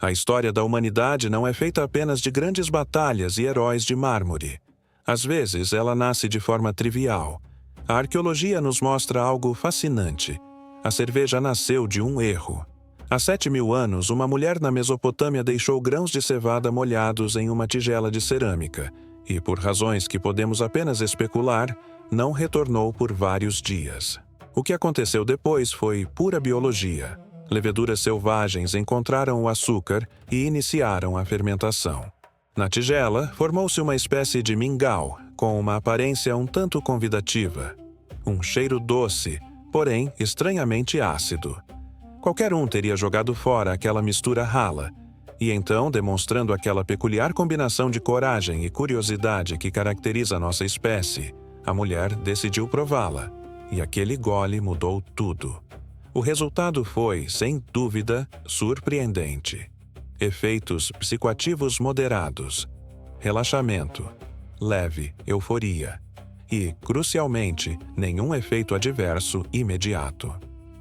A história da humanidade não é feita apenas de grandes batalhas e heróis de mármore. Às vezes, ela nasce de forma trivial. A arqueologia nos mostra algo fascinante. A cerveja nasceu de um erro. Há 7.000 anos, uma mulher na Mesopotâmia deixou grãos de cevada molhados em uma tigela de cerâmica e, por razões que podemos apenas especular, não retornou por vários dias. O que aconteceu depois foi pura biologia. Leveduras selvagens encontraram o açúcar e iniciaram a fermentação. Na tigela, formou-se uma espécie de mingau, com uma aparência um tanto convidativa. Um cheiro doce, porém estranhamente ácido. Qualquer um teria jogado fora aquela mistura rala, e então, demonstrando aquela peculiar combinação de coragem e curiosidade que caracteriza nossa espécie, a mulher decidiu prová-la, e aquele gole mudou tudo. O resultado foi, sem dúvida, surpreendente. Efeitos psicoativos moderados, relaxamento, leve euforia e, crucialmente, nenhum efeito adverso imediato.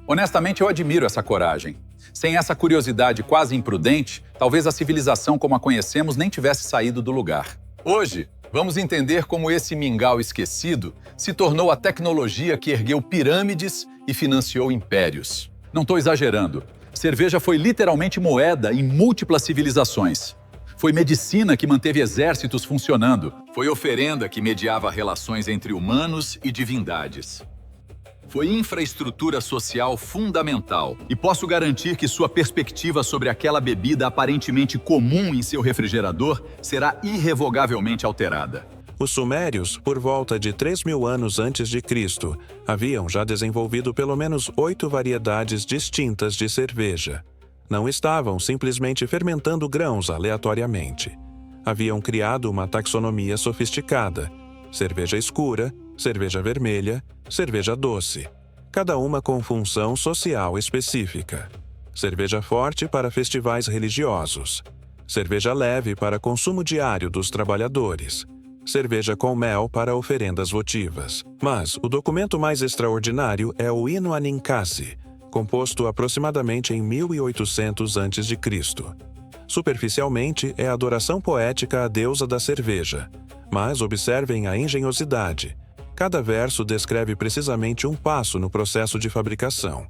Honestamente, eu admiro essa coragem. Sem essa curiosidade quase imprudente, talvez a civilização como a conhecemos nem tivesse saído do lugar. Hoje, vamos entender como esse mingau esquecido se tornou a tecnologia que ergueu pirâmides e financiou impérios. Não estou exagerando. Cerveja foi literalmente moeda em múltiplas civilizações. Foi medicina que manteve exércitos funcionando. Foi oferenda que mediava relações entre humanos e divindades. Foi infraestrutura social fundamental. E posso garantir que sua perspectiva sobre aquela bebida aparentemente comum em seu refrigerador será irrevogavelmente alterada. Os sumérios, por volta de 3.000 anos antes de Cristo, haviam já desenvolvido pelo menos 8 variedades distintas de cerveja. Não estavam simplesmente fermentando grãos aleatoriamente. Haviam criado uma taxonomia sofisticada: cerveja escura, cerveja vermelha, cerveja doce, cada uma com função social específica. Cerveja forte para festivais religiosos, cerveja leve para consumo diário dos trabalhadores, cerveja com mel para oferendas votivas. Mas o documento mais extraordinário é o Hino a Ninkasi, composto aproximadamente em 1800 a.C. Superficialmente, é a adoração poética à deusa da cerveja, mas observem a engenhosidade. Cada verso descreve precisamente um passo no processo de fabricação: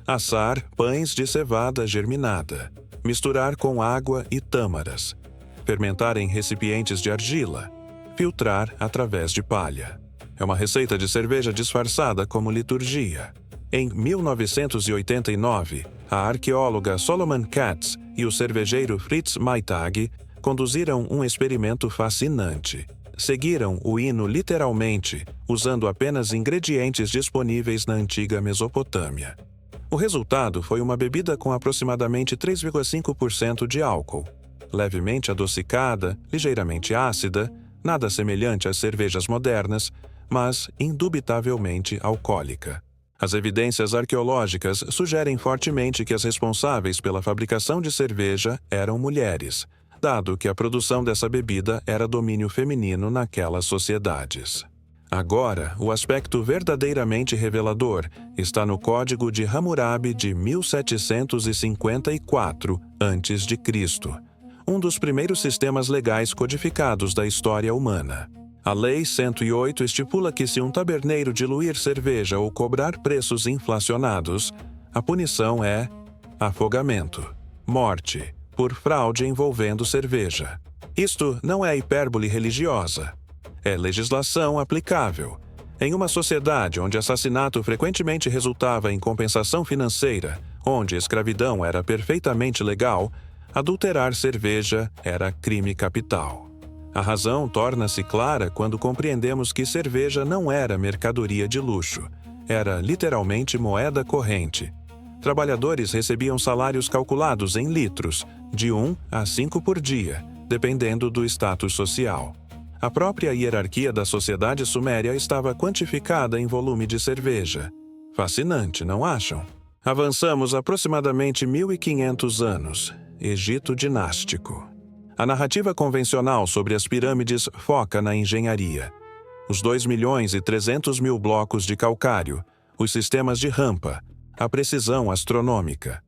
assar pães de cevada germinada, misturar com água e tâmaras, fermentar em recipientes de argila, filtrar através de palha. É uma receita de cerveja disfarçada como liturgia. Em 1989, a arqueóloga Solomon Katz e o cervejeiro Fritz Maytag conduziram um experimento fascinante. Seguiram o hino literalmente, usando apenas ingredientes disponíveis na antiga Mesopotâmia. O resultado foi uma bebida com aproximadamente 3,5% de álcool, levemente adocicada, ligeiramente ácida, nada semelhante às cervejas modernas, mas indubitavelmente alcoólica. As evidências arqueológicas sugerem fortemente que as responsáveis pela fabricação de cerveja eram mulheres, dado que a produção dessa bebida era domínio feminino naquelas sociedades. Agora, o aspecto verdadeiramente revelador está no Código de Hammurabi de 1754 a.C., um dos primeiros sistemas legais codificados da história humana. A Lei 108 estipula que se um taberneiro diluir cerveja ou cobrar preços inflacionados, a punição é afogamento, morte, por fraude envolvendo cerveja. Isto não é hipérbole religiosa. É legislação aplicável. Em uma sociedade onde assassinato frequentemente resultava em compensação financeira, onde escravidão era perfeitamente legal, adulterar cerveja era crime capital. A razão torna-se clara quando compreendemos que cerveja não era mercadoria de luxo. Era literalmente moeda corrente. Trabalhadores recebiam salários calculados em litros, de 1 a 5 por dia, dependendo do status social. A própria hierarquia da sociedade suméria estava quantificada em volume de cerveja. Fascinante, não acham? Avançamos aproximadamente 1.500 anos. Egito dinástico. A narrativa convencional sobre as pirâmides foca na engenharia. Os 2.300.000 blocos de calcário, os sistemas de rampa, a precisão astronômica.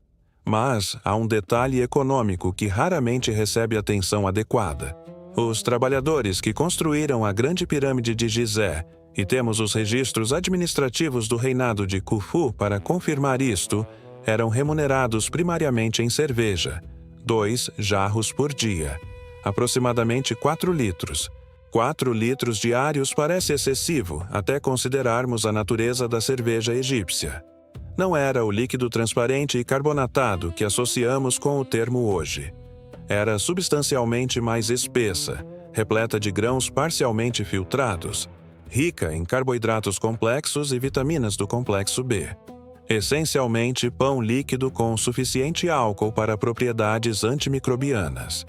Mas há um detalhe econômico que raramente recebe atenção adequada. Os trabalhadores que construíram a Grande Pirâmide de Gizé, e temos os registros administrativos do reinado de Khufu para confirmar isto, eram remunerados primariamente em cerveja, 2 jarros por dia, aproximadamente 4 litros. 4 litros diários parece excessivo, até considerarmos a natureza da cerveja egípcia. Não era o líquido transparente e carbonatado que associamos com o termo hoje. Era substancialmente mais espessa, repleta de grãos parcialmente filtrados, rica em carboidratos complexos e vitaminas do complexo B. Essencialmente pão líquido com suficiente álcool para propriedades antimicrobianas.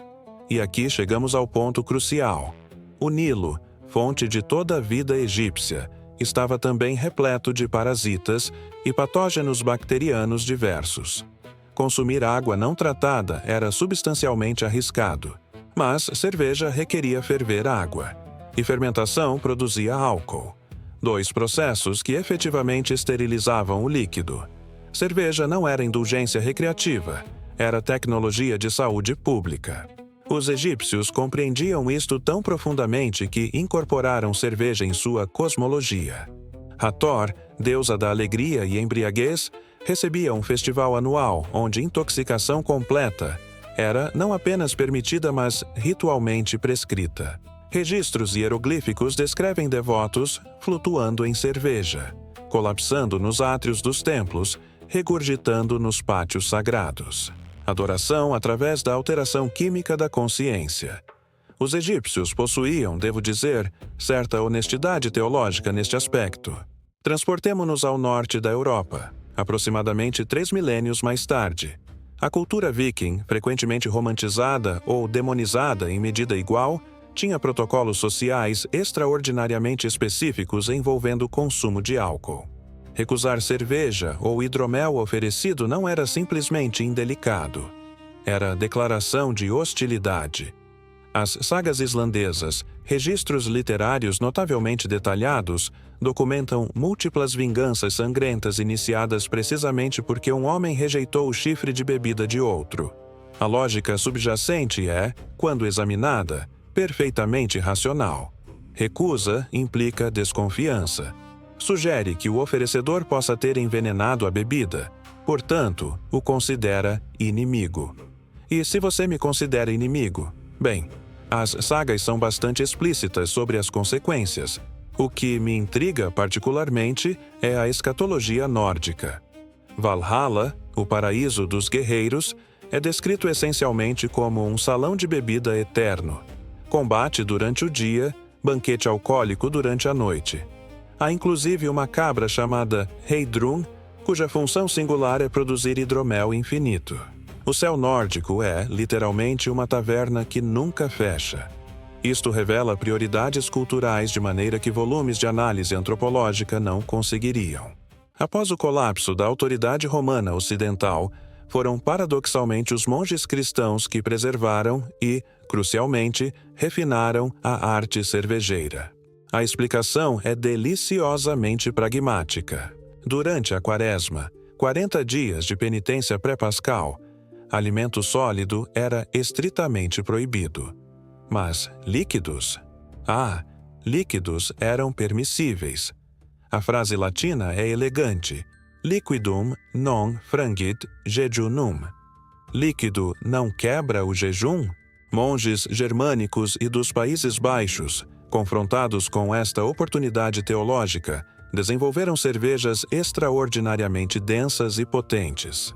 E aqui chegamos ao ponto crucial. O Nilo, fonte de toda a vida egípcia, estava também repleto de parasitas e patógenos bacterianos diversos. Consumir água não tratada era substancialmente arriscado, mas cerveja requeria ferver água, e fermentação produzia álcool. 2 processos que efetivamente esterilizavam o líquido. Cerveja não era indulgência recreativa, era tecnologia de saúde pública. Os egípcios compreendiam isto tão profundamente que incorporaram cerveja em sua cosmologia. Hathor, deusa da alegria e embriaguez, recebia um festival anual onde intoxicação completa era não apenas permitida, mas ritualmente prescrita. Registros hieroglíficos descrevem devotos flutuando em cerveja, colapsando nos átrios dos templos, regurgitando nos pátios sagrados. Adoração através da alteração química da consciência. Os egípcios possuíam, devo dizer, certa honestidade teológica neste aspecto. Transportemo-nos ao norte da Europa, aproximadamente 3 milênios mais tarde. A cultura viking, frequentemente romantizada ou demonizada em medida igual, tinha protocolos sociais extraordinariamente específicos envolvendo o consumo de álcool. Recusar cerveja ou hidromel oferecido não era simplesmente indelicado. Era declaração de hostilidade. As sagas islandesas, registros literários notavelmente detalhados, documentam múltiplas vinganças sangrentas iniciadas precisamente porque um homem rejeitou o chifre de bebida de outro. A lógica subjacente é, quando examinada, perfeitamente racional. Recusa implica desconfiança. Sugere que o oferecedor possa ter envenenado a bebida, portanto, o considera inimigo. E se você me considera inimigo? Bem, as sagas são bastante explícitas sobre as consequências. O que me intriga particularmente é a escatologia nórdica. Valhalla, o paraíso dos guerreiros, é descrito essencialmente como um salão de bebida eterno. Combate durante o dia, banquete alcoólico durante a noite. Há inclusive uma cabra chamada Heidrun, cuja função singular é produzir hidromel infinito. O céu nórdico é, literalmente, uma taverna que nunca fecha. Isto revela prioridades culturais de maneira que volumes de análise antropológica não conseguiriam. Após o colapso da autoridade romana ocidental, foram paradoxalmente os monges cristãos que preservaram e, crucialmente, refinaram a arte cervejeira. A explicação é deliciosamente pragmática. Durante a Quaresma, 40 dias de penitência pré-pascal, alimento sólido era estritamente proibido. Mas líquidos? Líquidos eram permissíveis. A frase latina é elegante. Liquidum non frangit jejunum. Líquido não quebra o jejum? Monges germânicos e dos Países Baixos, confrontados com esta oportunidade teológica, desenvolveram cervejas extraordinariamente densas e potentes.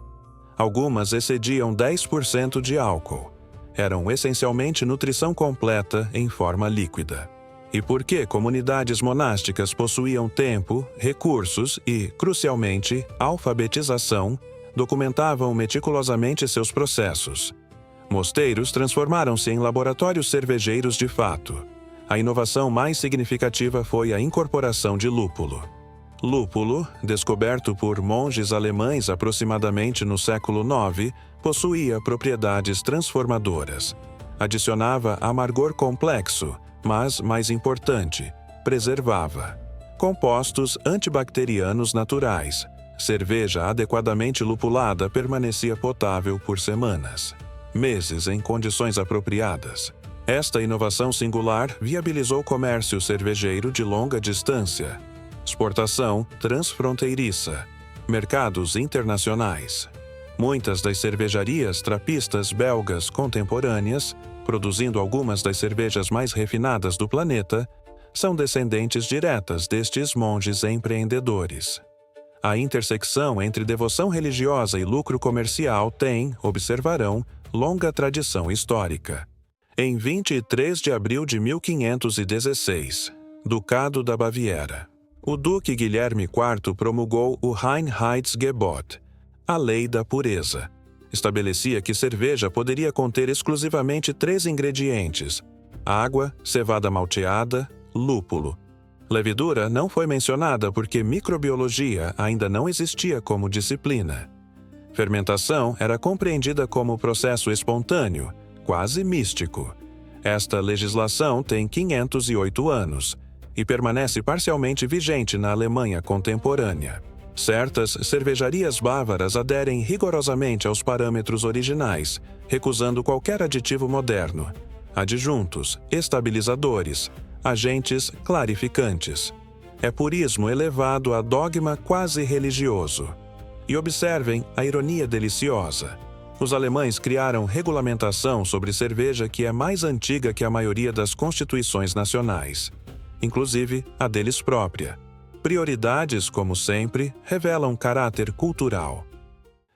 Algumas excediam 10% de álcool. Eram essencialmente nutrição completa em forma líquida. E porque comunidades monásticas possuíam tempo, recursos e, crucialmente, alfabetização, documentavam meticulosamente seus processos. Mosteiros transformaram-se em laboratórios cervejeiros de fato. A inovação mais significativa foi a incorporação de lúpulo. Lúpulo, descoberto por monges alemães aproximadamente no século IX, possuía propriedades transformadoras. Adicionava amargor complexo, mas, mais importante, preservava. Compostos antibacterianos naturais, cerveja adequadamente lupulada permanecia potável por semanas, meses em condições apropriadas. Esta inovação singular viabilizou o comércio cervejeiro de longa distância, exportação transfronteiriça, mercados internacionais. Muitas das cervejarias trapistas belgas contemporâneas, produzindo algumas das cervejas mais refinadas do planeta, são descendentes diretas destes monges empreendedores. A intersecção entre devoção religiosa e lucro comercial tem, observarão, longa tradição histórica. Em 23 de abril de 1516, Ducado da Baviera, o Duque Guilherme IV promulgou o Reinheitsgebot, a Lei da Pureza. Estabelecia que cerveja poderia conter exclusivamente 3 ingredientes: água, cevada malteada, lúpulo. Levedura não foi mencionada porque microbiologia ainda não existia como disciplina. Fermentação era compreendida como processo espontâneo, quase místico. Esta legislação tem 508 anos e permanece parcialmente vigente na Alemanha contemporânea. Certas cervejarias bávaras aderem rigorosamente aos parâmetros originais, recusando qualquer aditivo moderno, adjuntos, estabilizadores, agentes clarificantes. É purismo elevado a dogma quase religioso. E observem a ironia deliciosa. Os alemães criaram regulamentação sobre cerveja que é mais antiga que a maioria das constituições nacionais, inclusive a deles própria. Prioridades, como sempre, revelam caráter cultural.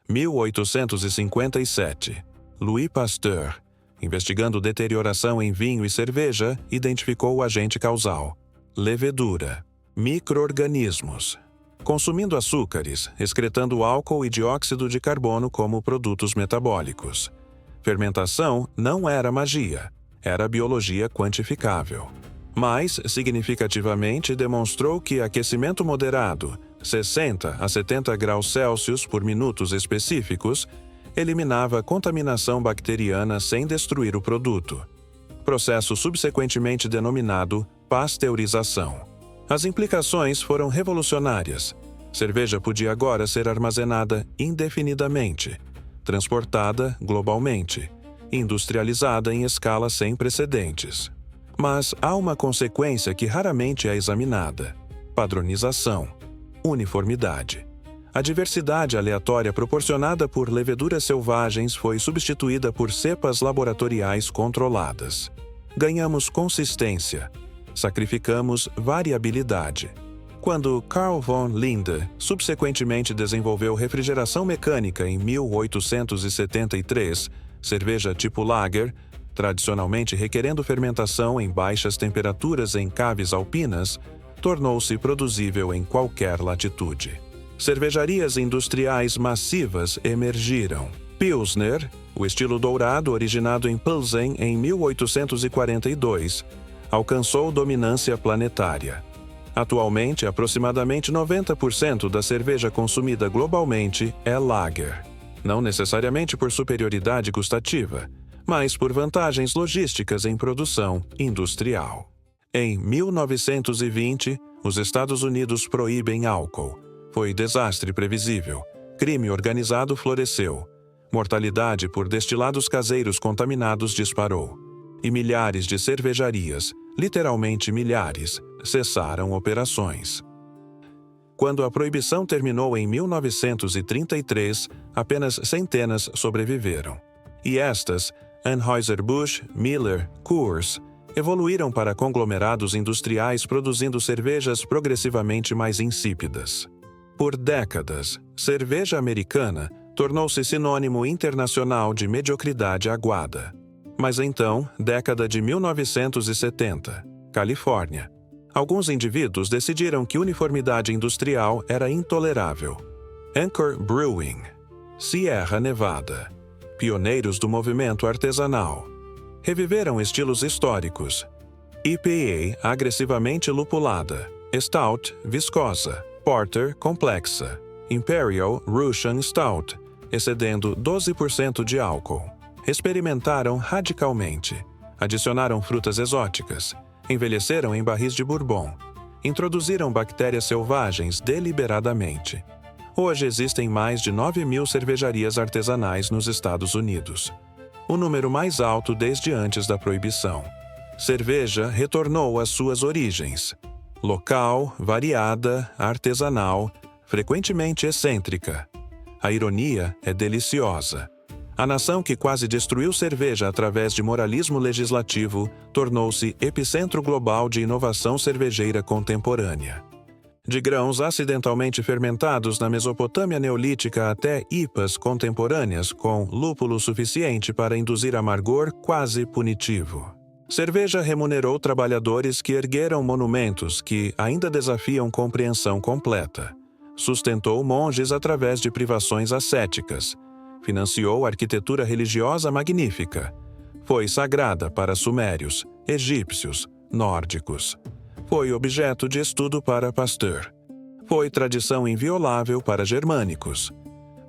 1857. Louis Pasteur, investigando deterioração em vinho e cerveja, identificou o agente causal: levedura. Micro-organismos. Consumindo açúcares, excretando álcool e dióxido de carbono como produtos metabólicos. Fermentação não era magia, era biologia quantificável. Mais significativamente demonstrou que aquecimento moderado, 60 a 70 graus Celsius por minutos específicos, eliminava contaminação bacteriana sem destruir o produto. Processo subsequentemente denominado pasteurização. As implicações foram revolucionárias. Cerveja podia agora ser armazenada indefinidamente, transportada globalmente, industrializada em escala sem precedentes. Mas há uma consequência que raramente é examinada: padronização, uniformidade. A diversidade aleatória proporcionada por leveduras selvagens foi substituída por cepas laboratoriais controladas. Ganhamos consistência, sacrificamos variabilidade. Quando Carl von Linde subsequentemente desenvolveu refrigeração mecânica em 1873, cerveja tipo lager, tradicionalmente requerendo fermentação em baixas temperaturas em caves alpinas, tornou-se produzível em qualquer latitude. Cervejarias industriais massivas emergiram. Pilsner, o estilo dourado originado em Pilsen em 1842, alcançou dominância planetária. Atualmente, aproximadamente 90% da cerveja consumida globalmente é lager. Não necessariamente por superioridade gustativa, mas por vantagens logísticas em produção industrial. Em 1920, os Estados Unidos proíbem álcool. Foi desastre previsível. Crime organizado floresceu. Mortalidade por destilados caseiros contaminados disparou. E milhares de cervejarias, literalmente milhares, cessaram operações. Quando a proibição terminou em 1933, apenas centenas sobreviveram. E estas, Anheuser-Busch, Miller, Coors, evoluíram para conglomerados industriais produzindo cervejas progressivamente mais insípidas. Por décadas, cerveja americana tornou-se sinônimo internacional de mediocridade aguada. Mas então, década de 1970, Califórnia. Alguns indivíduos decidiram que uniformidade industrial era intolerável. Anchor Brewing, Sierra Nevada, pioneiros do movimento artesanal. Reviveram estilos históricos. IPA agressivamente lupulada, Stout viscosa, Porter complexa, Imperial Russian Stout, excedendo 12% de álcool. Experimentaram radicalmente. Adicionaram frutas exóticas. Envelheceram em barris de bourbon. Introduziram bactérias selvagens deliberadamente. Hoje existem mais de 9.000 cervejarias artesanais nos Estados Unidos, o número mais alto desde antes da proibição. Cerveja retornou às suas origens: local, variada, artesanal, frequentemente excêntrica. A ironia é deliciosa. A nação que quase destruiu cerveja através de moralismo legislativo tornou-se epicentro global de inovação cervejeira contemporânea. De grãos acidentalmente fermentados na Mesopotâmia neolítica até IPAs contemporâneas com lúpulo suficiente para induzir amargor quase punitivo. Cerveja remunerou trabalhadores que ergueram monumentos que ainda desafiam compreensão completa. Sustentou monges através de privações ascéticas. Financiou arquitetura religiosa magnífica. Foi sagrada para sumérios, egípcios, nórdicos. Foi objeto de estudo para Pasteur. Foi tradição inviolável para germânicos.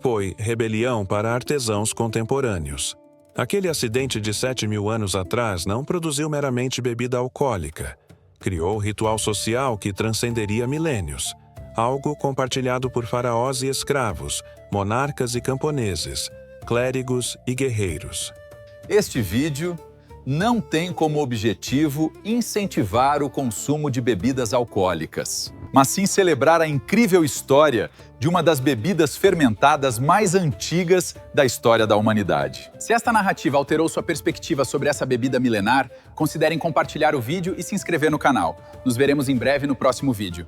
Foi rebelião para artesãos contemporâneos. Aquele acidente de 7.000 anos atrás não produziu meramente bebida alcoólica. Criou ritual social que transcenderia milênios. Algo compartilhado por faraós e escravos, monarcas e camponeses, clérigos e guerreiros. Este vídeo não tem como objetivo incentivar o consumo de bebidas alcoólicas, mas sim celebrar a incrível história de uma das bebidas fermentadas mais antigas da história da humanidade. Se esta narrativa alterou sua perspectiva sobre essa bebida milenar, considerem compartilhar o vídeo e se inscrever no canal. Nos veremos em breve no próximo vídeo.